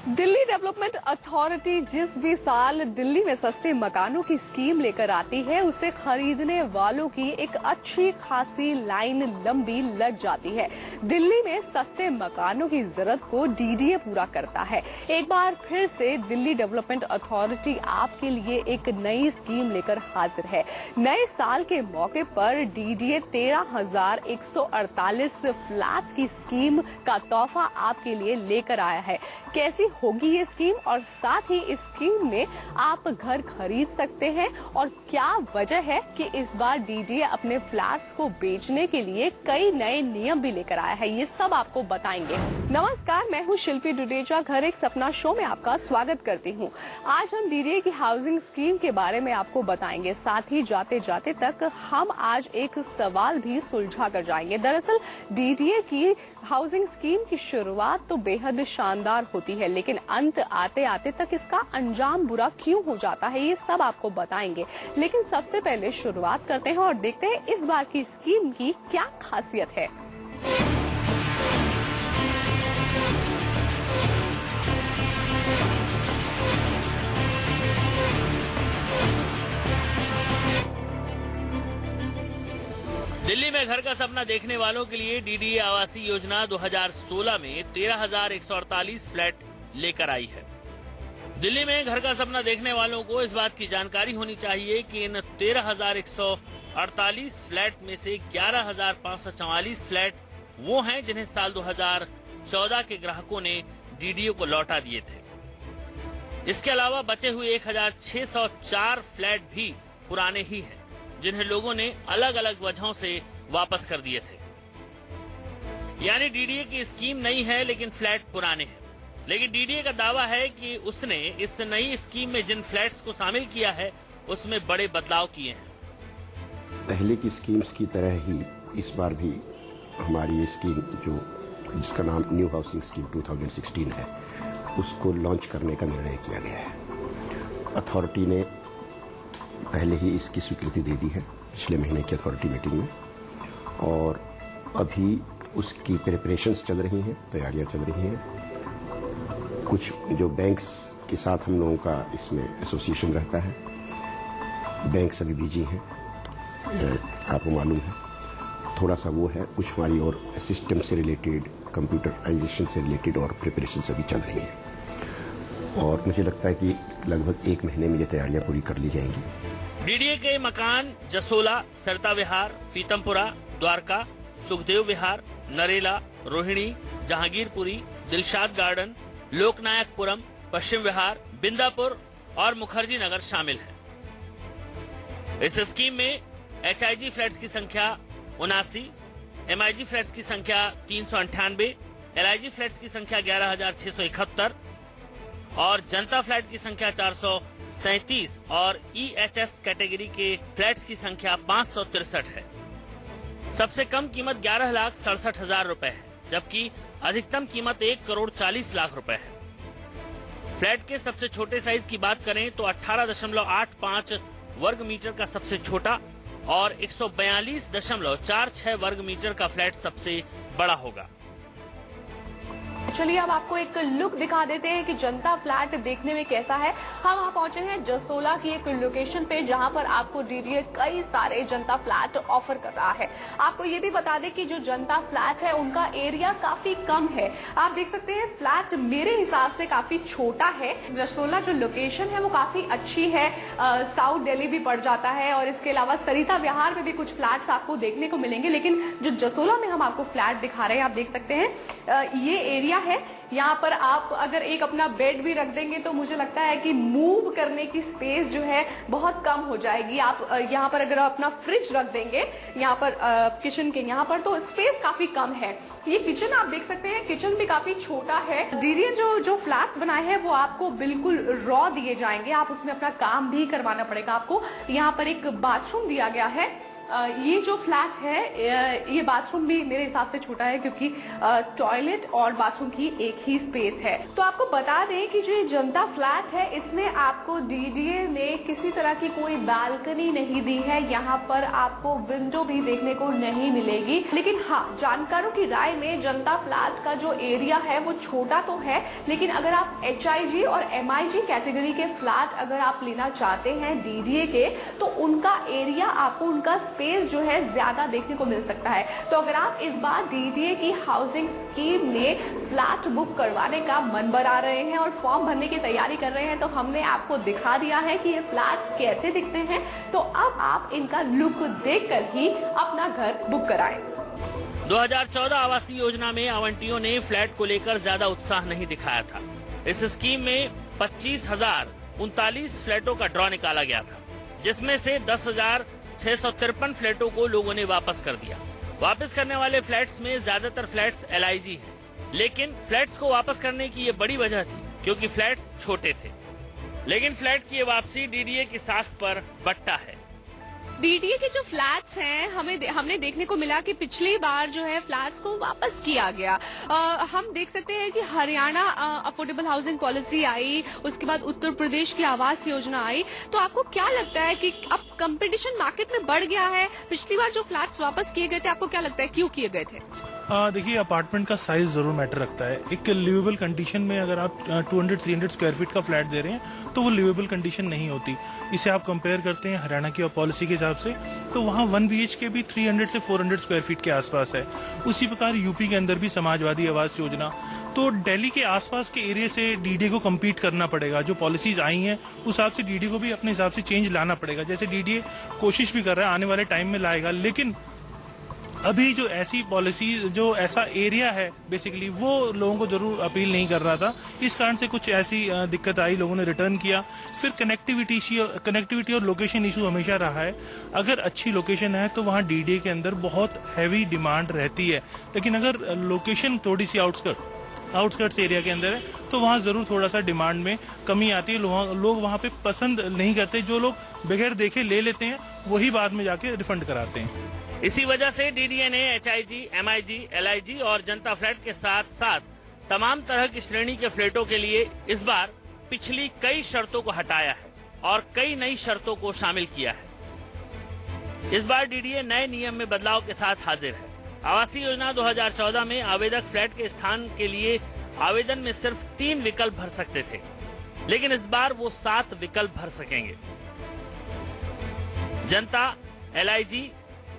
Delhi development authority जिस भी साल दिल्ली में सस्ते मकानों की स्कीम लेकर आती है, उसे खरीदने वालों की एक अच्छी खासी लाइन लंबी लग जाती है। दिल्ली में सस्ते मकानों की जरूरत को डीडीए पूरा करता है। एक बार फिर से दिल्ली डेवलपमेंट अथॉरिटी आपके लिए एक नई स्कीम लेकर हाजिर है। नए साल के मौके पर डीडीए 13,148 फ्लैट्स की स्कीम का तोहफा आपके लिए लेकर आया है। कैसी होगी ये स्कीम और साथ ही इस स्कीम में आप घर खरीद सकते हैं और क्या वजह है कि इस बार डीडीए अपने फ्लैट्स को बेचने के लिए कई नए नियम भी लेकर आया है, ये सब आपको बताएंगे। नमस्कार, मैं हूं शिल्पी डुडेजा, घर एक सपना शो में आपका स्वागत करती हूं। आज हम डीडीए की हाउसिंग स्कीम के बारे में आपको बताएंगे, साथ ही जाते जाते तक हम आज एक सवाल भी सुलझा कर जाएंगे। दरअसल डीडीए की हाउसिंग स्कीम की शुरुआत तो बेहद शानदार होती है, लेकिन अंत आते आते तक इसका अंजाम बुरा क्यों हो जाता है, ये सब आपको बताएंगे। लेकिन सबसे पहले शुरुआत करते हैं और देखते हैं इस बार की स्कीम की क्या खासियत है। दिल्ली में घर का सपना देखने वालों के लिए डीडीए आवासीय योजना 2016 में 13,148 फ्लैट लेकर आई है। दिल्ली में घर का सपना देखने वालों को इस बात की जानकारी होनी चाहिए कि इन 13,148 फ्लैट में से 11,544 फ्लैट वो हैं जिन्हें साल 2014 के ग्राहकों ने डीडीए को लौटा दिए थे। इसके अलावा बचे हुए 1,604 फ्लैट भी पुराने ही हैं, जिन्हें लोगों ने अलग अलग वजहों से वापस कर दिए थे। यानी डीडीए की स्कीम नई है लेकिन फ्लैट पुराने हैं। लेकिन डीडीए का दावा है कि उसने इस नई स्कीम में जिन फ्लैट्स को शामिल किया है उसमें बड़े बदलाव किए हैं। पहले की स्कीम्स की तरह ही इस बार भी हमारी ये स्कीम जिसका नाम न्यू हाउसिंग स्कीम 2016 है, उसको लॉन्च करने का निर्णय किया गया है। अथॉरिटी ने पहले ही इसकी स्वीकृति दे दी है पिछले महीने की अथॉरिटी मीटिंग में, और अभी उसकी प्रिपरेशंस चल रही हैं, तैयारियां चल रही हैं। कुछ जो बैंक्स के साथ हम लोगों का इसमें एसोसिएशन रहता है, बैंक सभी बिजी हैं, आपको मालूम है। थोड़ा सा वो है, कुछ हमारी और सिस्टम से रिलेटेड, कंप्यूटराइजेशन से रिलेटेड और प्रिपरेशन सभी चल रही है, और मुझे लगता है कि लगभग 1 महीने में ये तैयारियां पूरी कर ली जाएंगी। डीडीए के मकान जसोला, सरता विहार, पीतमपुरा, द्वारका, सुखदेव विहार, नरेला, रोहिणी, जहांगीरपुरी, दिलशाद गार्डन, लोकनायकपुरम, पश्चिम विहार, बिंदापुर और मुखर्जी नगर शामिल है। इस स्कीम में एचआईजी फ्लैट्स की संख्या 79, एमआईजी फ्लैट्स की संख्या 398, एलआईजी फ्लैट्स की संख्या 11,671 और जनता फ्लैट की संख्या 437 और ईएचएस कैटेगरी के फ्लैट्स की संख्या 563 है। सबसे कम कीमत 11,67,000 रुपए है, जबकि अधिकतम कीमत 1,40,40,00,000 रुपए है। फ्लैट के सबसे छोटे साइज की बात करें तो 18.85 वर्ग मीटर का सबसे छोटा और 142.46 वर्ग मीटर का फ्लैट सबसे बड़ा होगा। चलिए अब आपको एक लुक दिखा देते हैं कि जनता फ्लैट देखने में कैसा है। हम वहां पहुंचे हैं जसोला की एक लोकेशन पे, जहां पर आपको डीडीए कई सारे जनता फ्लैट ऑफर कर रहा है। आपको ये भी बता दें कि जो जनता फ्लैट है उनका एरिया काफी कम है। आप देख सकते हैं फ्लैट मेरे हिसाब से काफी छोटा है। जसोला जो लोकेशन है वो काफी अच्छी है, साउथ दिल्ली भी पड़ जाता है, और इसके अलावा सरिता विहार में भी कुछ फ्लैट्स आपको देखने को मिलेंगे। लेकिन जो जसोला में हम आपको फ्लैट दिखा रहे हैं, आप देख सकते हैं ये एरिया है। यहाँ पर आप अगर एक अपना बेड भी रख देंगे तो मुझे लगता है कि मूव करने की स्पेस जो है बहुत कम हो जाएगी। आप यहाँ पर अगर अपना फ्रिज रख देंगे यहाँ पर किचन के यहाँ पर, तो स्पेस काफी कम है। ये किचन आप देख सकते हैं, किचन भी काफी छोटा है। डीडीए जो फ्लैट्स बनाए हैं वो आपको बिल्कुल रॉ दिए जाएंगे, आप उसमें अपना काम भी करवाना पड़ेगा। आपको यहाँ पर एक बाथरूम दिया गया है ये जो फ्लैट है ये बाथरूम भी मेरे हिसाब से छोटा है क्योंकि टॉयलेट और बाथरूम की एक ही स्पेस है। तो आपको बता दें कि जो ये जनता फ्लैट है इसमें आपको डीडीए ने किसी तरह की कोई बालकनी नहीं दी है। यहाँ पर आपको विंडो भी देखने को नहीं मिलेगी। लेकिन हाँ, जानकारों की राय में जनता फ्लैट का जो एरिया है वो छोटा तो है, लेकिन अगर आप HIG और MIG कैटेगरी के फ्लैट अगर आप लेना चाहते हैं डीडीए के, तो उनका एरिया आपको उनका स्पेस जो है ज्यादा देखने को मिल सकता है। तो अगर आप इस बार डीडीए की हाउसिंग स्कीम में फ्लैट बुक करवाने का मन बना रहे हैं और फॉर्म भरने की तैयारी कर रहे हैं, तो हमने आपको दिखा दिया है कि ये फ्लैट्स कैसे दिखते हैं। तो अब आप इनका लुक देखकर ही अपना घर बुक कराएं। 2014 आवासीय योजना में आवंटियों ने फ्लैट को लेकर ज्यादा उत्साह नहीं दिखाया था। इस स्कीम में 25,039 फ्लैटों का ड्रॉ निकाला गया था, जिसमें से 10,653 फ्लैटों को लोगों ने वापस कर दिया। वापस करने वाले फ्लैट्स में ज्यादातर फ्लैट्स LIG हैं, लेकिन फ्लैट्स को वापस करने की ये बड़ी वजह थी क्योंकि फ्लैट्स छोटे थे। लेकिन फ्लैट की वापसी डीडीए की साख पर बट्टा है। डीडीए के जो फ्लैट्स हैं हमने देखने को मिला कि पिछली बार जो है फ्लैट्स को वापस किया गया। हम देख सकते हैं कि हरियाणा अफोर्डेबल हाउसिंग पॉलिसी आई, उसके बाद उत्तर प्रदेश की आवास योजना आई। तो आपको क्या लगता है कि अब कंपटीशन मार्केट में बढ़ गया है? पिछली बार जो फ्लैट्स वापस किए गए थे, आपको क्या लगता है क्यों किए गए थे? देखिए, अपार्टमेंट का साइज जरूर मैटर रखता है। एक लिवेबल कंडीशन में अगर आप 200-300 स्क्वायर फीट का फ्लैट दे रहे हैं तो वो लिवेबल कंडीशन नहीं होती। इसे आप कंपेयर करते हैं हरियाणा की पॉलिसी के हिसाब से, तो वहाँ 1 BHK भी 300 से 400 स्क्वायर फीट के आसपास है। उसी प्रकार यूपी के अंदर भी समाजवादी आवास योजना। तो दिल्ली के आसपास के एरिया से डीडीए को कम्पीट करना पड़ेगा। जो पॉलिसीज आई हैं उस हिसाब से डीडीए को भी अपने हिसाब से चेंज लाना पड़ेगा। जैसे डीडीए कोशिश भी कर रहा है, आने वाले टाइम में लाएगा, लेकिन अभी जो ऐसी पॉलिसी, जो ऐसा एरिया है बेसिकली, वो लोगों को जरूर अपील नहीं कर रहा था। इस कारण से कुछ ऐसी दिक्कत आई, लोगों ने रिटर्न किया। फिर कनेक्टिविटी और लोकेशन इशू हमेशा रहा है। अगर अच्छी लोकेशन है तो वहाँ डीडीए के अंदर बहुत हैवी डिमांड रहती है, लेकिन अगर लोकेशन थोड़ी सी आउटस्कर्ट्स एरिया के अंदर है तो वहाँ जरूर थोड़ा सा डिमांड में कमी आती है। लोग वहाँ पे पसंद नहीं करते। जो लोग बगैर देखे ले लेते हैं वही बाद में जाके रिफंड कराते हैं। इसी वजह से डीडीए ने HIG, MIG, LIG और जनता फ्लैट के साथ साथ तमाम तरह की श्रेणी के फ्लैटों के लिए इस बार पिछली कई शर्तों को हटाया है और कई नई शर्तों को शामिल किया है। इस बार डीडीए नए नियम में बदलाव के साथ हाजिर है। आवासीय योजना 2014 में आवेदक फ्लैट के स्थान के लिए आवेदन में सिर्फ 3 विकल्प भर सकते थे, लेकिन इस बार वो 7 विकल्प भर सकेंगे। जनता, LIG,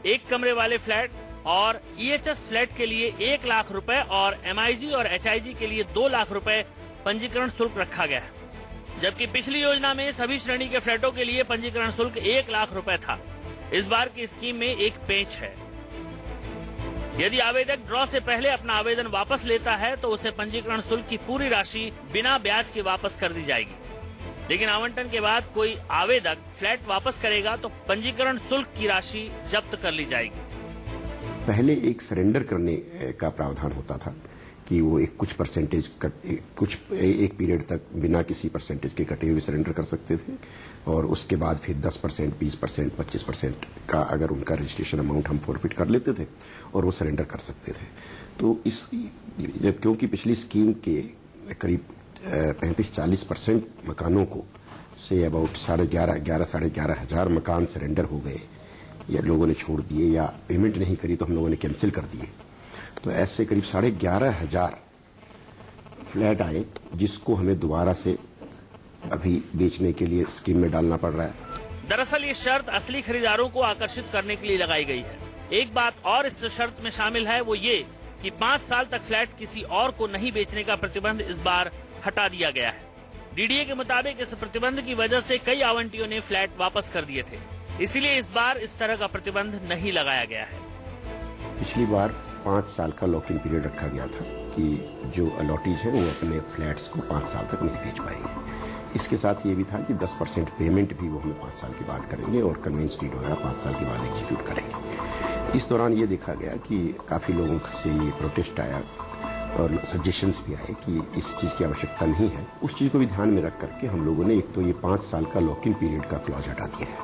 1 कमरे वाले फ्लैट और EHS फ्लैट के लिए 1 लाख रुपए और MIG और HIG के लिए 2 लाख रुपए पंजीकरण शुल्क रखा गया है, जबकि पिछली योजना में सभी श्रेणी के फ्लैटों के लिए पंजीकरण शुल्क 1 लाख रुपए था। इस बार की स्कीम में एक पेंच है। यदि आवेदक ड्रॉ से पहले अपना आवेदन वापस लेता है तो उसे पंजीकरण शुल्क की पूरी राशि बिना ब्याज के वापस कर दी जाएगी। लेकिन आवंटन के बाद कोई आवेदक फ्लैट वापस करेगा तो पंजीकरण शुल्क की राशि जब्त कर ली जाएगी। पहले एक सरेंडर करने का प्रावधान होता था कि वो एक कुछ परसेंटेज एक पीरियड तक बिना किसी परसेंटेज के कटे हुए सरेंडर कर सकते थे, और उसके बाद फिर 10%, 20%, 25% का अगर उनका रजिस्ट्रेशन अमाउंट हम फॉरफिट कर लेते थे और वो सरेंडर कर सकते थे। तो क्योंकि पिछली स्कीम के करीब 35-40% मकानों को से अबाउट 11,500 मकान सरेंडर हो गए, या लोगों ने छोड़ दिए या पेमेंट नहीं करी तो हम लोगों ने कैंसिल कर दिए। तो ऐसे करीब 11,500 फ्लैट आए जिसको हमें दोबारा से अभी बेचने के लिए स्कीम में डालना पड़ रहा है। दरअसल ये शर्त असली खरीदारों को आकर्षित करने के लिए लगाई गई है। एक बात और इस शर्त में शामिल है, वो ये कि 5 साल तक फ्लैट किसी और को नहीं बेचने का प्रतिबंध इस बार हटा दिया गया है। डीडीए के मुताबिक इस प्रतिबंध की वजह से कई आवंटियों ने फ्लैट वापस कर दिए थे, इसीलिए इस बार इस तरह का प्रतिबंध नहीं लगाया गया है। पिछली बार 5 साल का लॉक इन पीरियड रखा गया था कि जो अलॉटीज है वो अपने फ्लैट्स को 5 साल तक नहीं बेच पाएंगे। इसके साथ ये भी था कि 10% पेमेंट भी वो हमें 5 साल के बाद करेंगे और कन्वेंस डीड वगैरह 5 साल के बाद एग्जीक्यूट करेंगे। इस दौरान ये देखा गया कि काफी लोगों से ये प्रोटेस्ट आया और सजेशंस भी आए कि इस चीज की आवश्यकता नहीं है। उस चीज को भी ध्यान में रख करके हम लोगों ने एक तो ये 5 साल का लॉक इन पीरियड का क्लॉज हटा दिया है।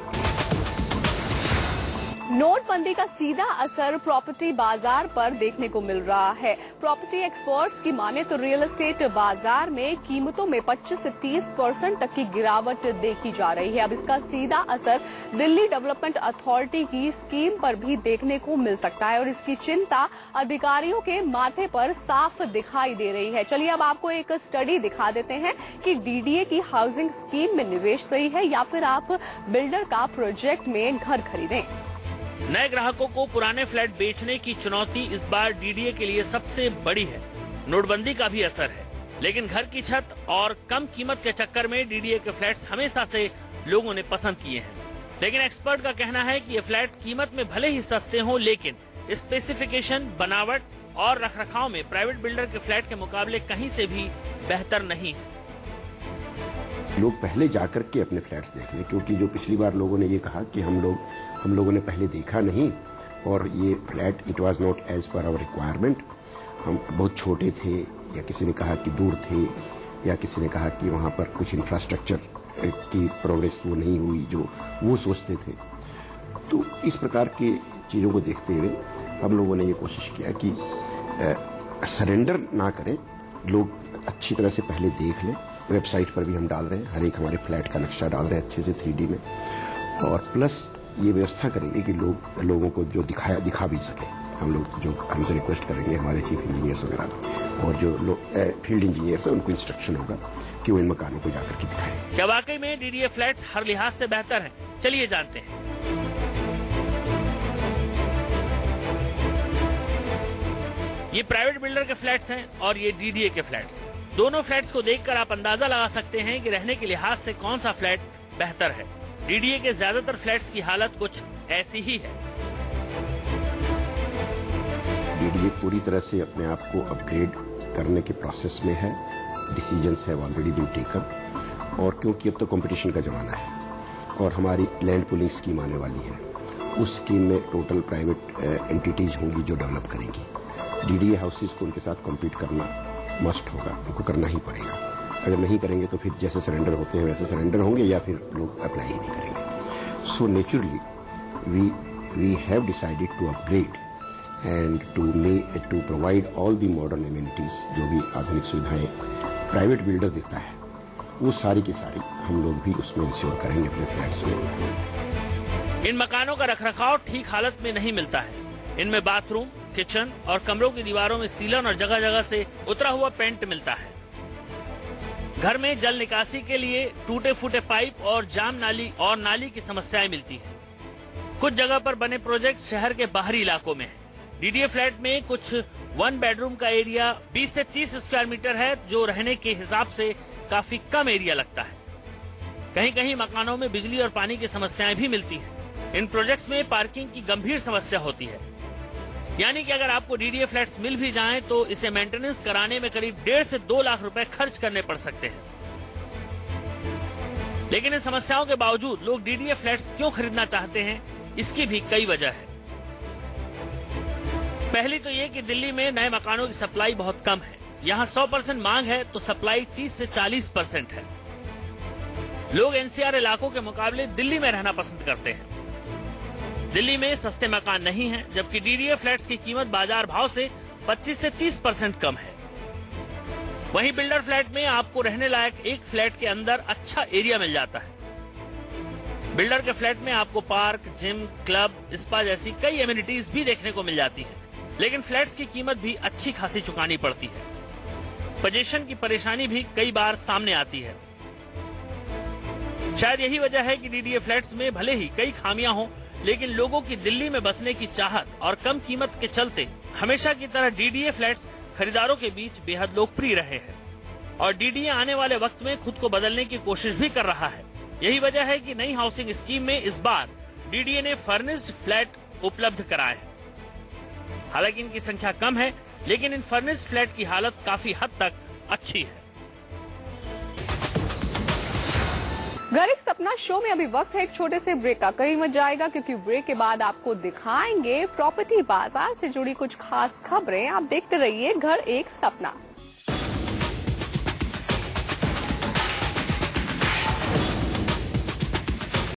नोटबंदी का सीधा असर प्रॉपर्टी बाजार पर देखने को मिल रहा है। प्रॉपर्टी एक्सपर्ट्स की माने तो रियल एस्टेट बाजार में कीमतों में 25 से 30% तक की गिरावट देखी जा रही है। अब इसका सीधा असर दिल्ली डेवलपमेंट अथॉरिटी की स्कीम पर भी देखने को मिल सकता है और इसकी चिंता अधिकारियों के माथे पर साफ दिखाई दे रही है। चलिए अब आपको एक स्टडी दिखा देते हैं कि डीडीए की हाउसिंग स्कीम में निवेश सही है या फिर आप बिल्डर का प्रोजेक्ट में घर खरीदें। नए ग्राहकों को पुराने फ्लैट बेचने की चुनौती इस बार डीडीए के लिए सबसे बड़ी है। नोटबंदी का भी असर है, लेकिन घर की छत और कम कीमत के चक्कर में डीडीए के फ्लैट्स हमेशा से लोगों ने पसंद किए हैं। लेकिन एक्सपर्ट का कहना है कि ये फ्लैट कीमत में भले ही सस्ते हों, लेकिन स्पेसिफिकेशन, बनावट और रखरखाव में प्राइवेट बिल्डर के फ्लैट के मुकाबले कहीं से भी बेहतर नहीं है। लोग पहले जाकर के अपने फ्लैट्स देख लें, क्योंकि जो पिछली बार लोगों ने ये कहा कि हम लोगों ने पहले देखा नहीं और ये flat it was not as per our requirement, हम बहुत छोटे थे, या किसी ने कहा कि दूर थे, या किसी ने कहा कि वहाँ पर कुछ इंफ्रास्ट्रक्चर की प्रोग्रेस वो नहीं हुई जो वो सोचते थे। तो इस प्रकार की चीज़ों को देखते हुए हम लोगों ने ये कोशिश किया कि सरेंडर ना करें, लोग अच्छी तरह से पहले देख लें। वेबसाइट पर भी हम डाल रहे हैं, हर एक हमारे फ्लैट का नक्शा डाल रहे हैं अच्छे से 3D में, और प्लस ये व्यवस्था करेंगे कि लोगों को जो दिखा भी सके। हम लोग जो हमसे रिक्वेस्ट करेंगे हमारे चीफ इंजीनियर्स वगैरह और जो लोग फील्ड इंजीनियर्स हैं उनको इंस्ट्रक्शन होगा कि वो इन मकानों को जाकर के दिखाएं। क्या वाकई में डीडीए फ्लैट्स हर लिहाज से बेहतर हैं? चलिए जानते हैं। ये प्राइवेट बिल्डर के फ्लैट्स हैं और ये डीडीए के फ्लैट्स। दोनों फ्लैट्स को देखकर आप अंदाजा लगा सकते हैं कि रहने के लिहाज से कौन सा फ्लैट बेहतर है। डीडीए के ज्यादातर फ्लैट्स की हालत कुछ ऐसी ही है। डीडीए पूरी तरह से अपने आप को अपग्रेड करने के प्रोसेस में है। Decisions have already been taken, और क्योंकि अब तो कंपटीशन का जमाना है और हमारी लैंड पुलिंग स्कीम आने वाली है, उस स्कीम में टोटल प्राइवेट एंटिटीज होंगी जो डेवलप करेंगी। डीडीए हाउसेज को उनके साथ कम्पीट करना मस्ट होगा, उनको करना ही पड़ेगा। अगर नहीं करेंगे तो फिर जैसे सरेंडर होते हैं वैसे सरेंडर होंगे या फिर लोग अप्लाई ही नहीं करेंगे। So naturally we have decided to upgrade and to provide all the modern amenities, जो भी आधुनिक सुविधाएं प्राइवेट बिल्डर देता है वो सारी की सारी हम लोग भी उसमें इंश्योर करेंगे अपने फ्लैट्स में। इन मकानों का रखरखाव ठीक हालत में नहीं मिलता है। इनमें बाथरूम, किचन और कमरों की दीवारों में सीलन और जगह जगह से उतरा हुआ पेंट मिलता है। घर में जल निकासी के लिए टूटे फूटे पाइप और जाम नाली की समस्याएं मिलती हैं। कुछ जगह पर बने प्रोजेक्ट शहर के बाहरी इलाकों में हैं। डीडीए फ्लैट में कुछ 1 बेडरूम का एरिया 20 से 30 स्क्वायर मीटर है, जो रहने के हिसाब से काफी कम एरिया लगता है। कहीं कहीं मकानों में बिजली और पानी की समस्याएं भी मिलती हैं। इन प्रोजेक्ट्स में पार्किंग की गंभीर समस्या होती है। यानी कि अगर आपको डीडीए फ्लैट्स मिल भी जाएं तो इसे मेंटेनेंस कराने में करीब 1.5 से 2 लाख रुपए खर्च करने पड़ सकते हैं। लेकिन इन समस्याओं के बावजूद लोग डीडीए फ्लैट्स क्यों खरीदना चाहते हैं, इसकी भी कई वजह है। पहली तो ये कि दिल्ली में नए मकानों की सप्लाई बहुत कम है। यहाँ 100% मांग है तो सप्लाई 30 से 40% है। लोग एनसीआर इलाकों के मुकाबले दिल्ली में रहना पसंद करते हैं। दिल्ली में सस्ते मकान नहीं हैं, जबकि डीडीए फ्लैट्स की कीमत बाजार भाव से 25 से 30% कम है। वहीं बिल्डर फ्लैट में आपको रहने लायक एक फ्लैट के अंदर अच्छा एरिया मिल जाता है। बिल्डर के फ्लैट में आपको पार्क, जिम, क्लब, स्पा जैसी कई एमिनिटीज भी देखने को मिल जाती हैं। लेकिन फ्लैट्स की कीमत भी अच्छी खासी चुकानी पड़ती है। पोजीशन की परेशानी भी कई बार सामने आती है। शायद यही वजह है कि डीडीए फ्लैट्स में भले ही कई खामियां हों, लेकिन लोगों की दिल्ली में बसने की चाहत और कम कीमत के चलते हमेशा की तरह डीडीए फ्लैट्स खरीदारों के बीच बेहद लोकप्रिय रहे हैं। और डीडीए आने वाले वक्त में खुद को बदलने की कोशिश भी कर रहा है। यही वजह है कि नई हाउसिंग स्कीम में इस बार डीडीए ने फर्निश्ड फ्लैट उपलब्ध कराए हैं। हालांकि इनकी संख्या कम है, लेकिन इन फर्निश्ड फ्लैट की हालत काफी हद तक अच्छी है। घर एक सपना शो में अभी वक्त है एक छोटे से ब्रेक का। कहीं मत जाएगा, क्योंकि ब्रेक के बाद आपको दिखाएंगे प्रॉपर्टी बाजार से जुड़ी कुछ खास खबरें। आप देखते रहिए घर एक सपना।